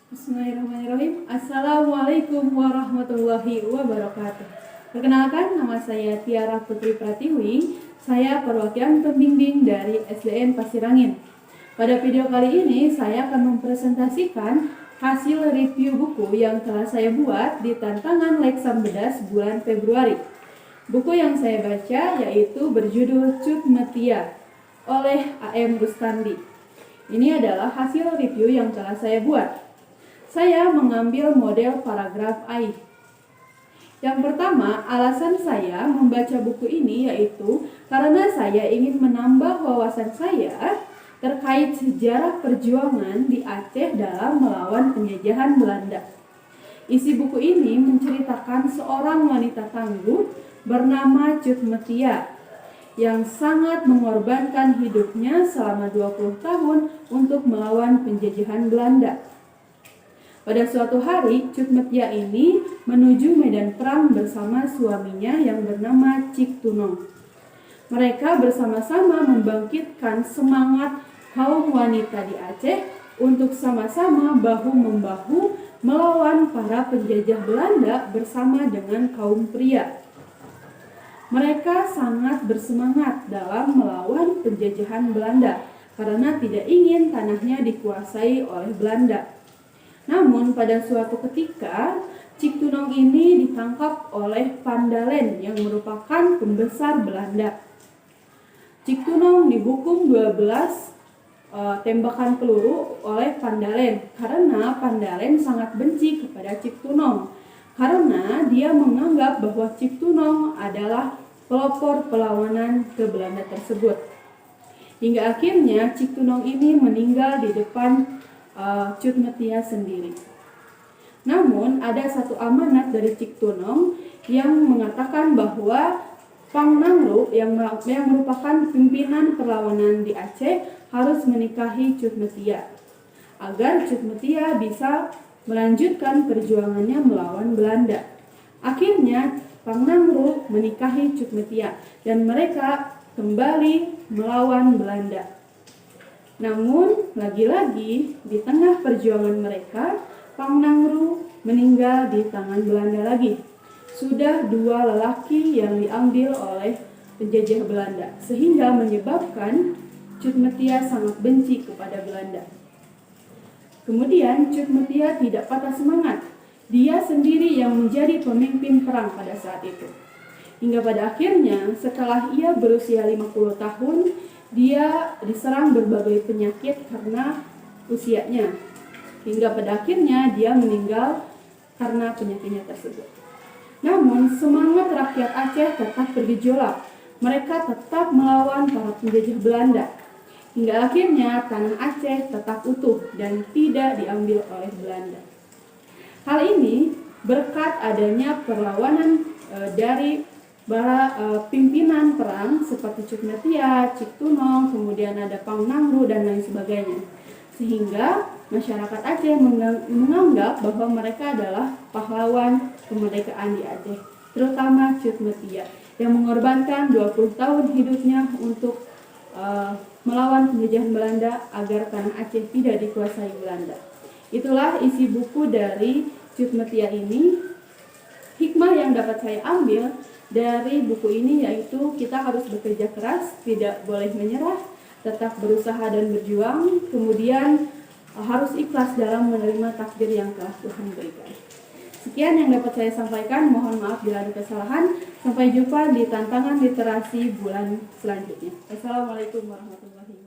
Bismillahirrahmanirrahim. Assalamualaikum warahmatullahi wabarakatuh. Perkenalkan, nama saya Tiara Putri Pratiwi. Saya perwakilan pembimbing dari SDN Pasirangin. Pada video kali ini, saya akan mempresentasikan hasil review buku yang telah saya buat di tantangan Leksam Bedas bulan Februari. Buku yang saya baca yaitu berjudul Cut Metia oleh A.M. Rustandi. Ini adalah hasil review yang telah saya buat. Saya mengambil model paragraf AI. Yang pertama, alasan saya membaca buku ini yaitu karena saya ingin menambah wawasan saya terkait sejarah perjuangan di Aceh dalam melawan penjajahan Belanda. Isi buku ini menceritakan seorang wanita tangguh bernama Cut Metia yang sangat mengorbankan hidupnya selama 20 tahun untuk melawan penjajahan Belanda. Pada suatu hari, Cut Metia ini menuju medan perang bersama suaminya yang bernama Cik Tunong. Mereka bersama-sama membangkitkan semangat kaum wanita di Aceh untuk sama-sama bahu-membahu melawan para penjajah Belanda bersama dengan kaum pria. Mereka sangat bersemangat dalam melawan penjajahan Belanda karena tidak ingin tanahnya dikuasai oleh Belanda. Namun pada suatu ketika, Cik Tunong ini ditangkap oleh Pandalen yang merupakan pembesar Belanda. Cik Tunong dihukum 12 tembakan peluru oleh Pandalen karena Pandalen sangat benci kepada Cik Tunong. Karena dia menganggap bahwa Cik Tunong adalah pelopor perlawanan ke Belanda tersebut. Hingga akhirnya Cik Tunong ini meninggal di depan Cut Metia sendiri. Namun ada satu amanat dari Cik Tunong yang mengatakan bahwa Pang Nangru yang merupakan pimpinan perlawanan di Aceh harus menikahi Cut Metia agar Cut Metia bisa melanjutkan perjuangannya melawan Belanda. Akhirnya Pang Nangru menikahi Cut Metia dan mereka kembali melawan Belanda. Namun, lagi-lagi di tengah perjuangan mereka, Pang Nangru meninggal di tangan Belanda lagi. Sudah 2 lelaki yang diambil oleh penjajah Belanda, sehingga menyebabkan Cut Metia sangat benci kepada Belanda. Kemudian, Cut Metia tidak patah semangat. Dia sendiri yang menjadi pemimpin perang pada saat itu. Hingga pada akhirnya, setelah ia berusia 50 tahun, dia diserang berbagai penyakit karena usianya. Hingga pada akhirnya dia meninggal karena penyakitnya tersebut. Namun semangat rakyat Aceh tetap bergejolak. Mereka tetap melawan para penjajah Belanda. Hingga akhirnya tanah Aceh tetap utuh dan tidak diambil oleh Belanda. Hal ini berkat adanya perlawanan dari para pimpinan perang seperti Cut Metia, Cik Tunong, kemudian ada Pang Nangru dan lain sebagainya. Sehingga masyarakat Aceh menganggap bahwa mereka adalah pahlawan kemerdekaan di Aceh, terutama Cut Metia yang mengorbankan 20 tahun hidupnya untuk melawan penjajahan Belanda agar tanah Aceh tidak dikuasai Belanda. Itulah isi buku dari Cut Metia ini. Hikmah yang dapat saya ambil dari buku ini yaitu kita harus bekerja keras, tidak boleh menyerah, tetap berusaha dan berjuang, kemudian harus ikhlas dalam menerima takdir yang telah Tuhan berikan. Sekian yang dapat saya sampaikan, mohon maaf bila ada kesalahan. Sampai jumpa di tantangan literasi bulan selanjutnya. Assalamualaikum warahmatullahi wabarakatuh.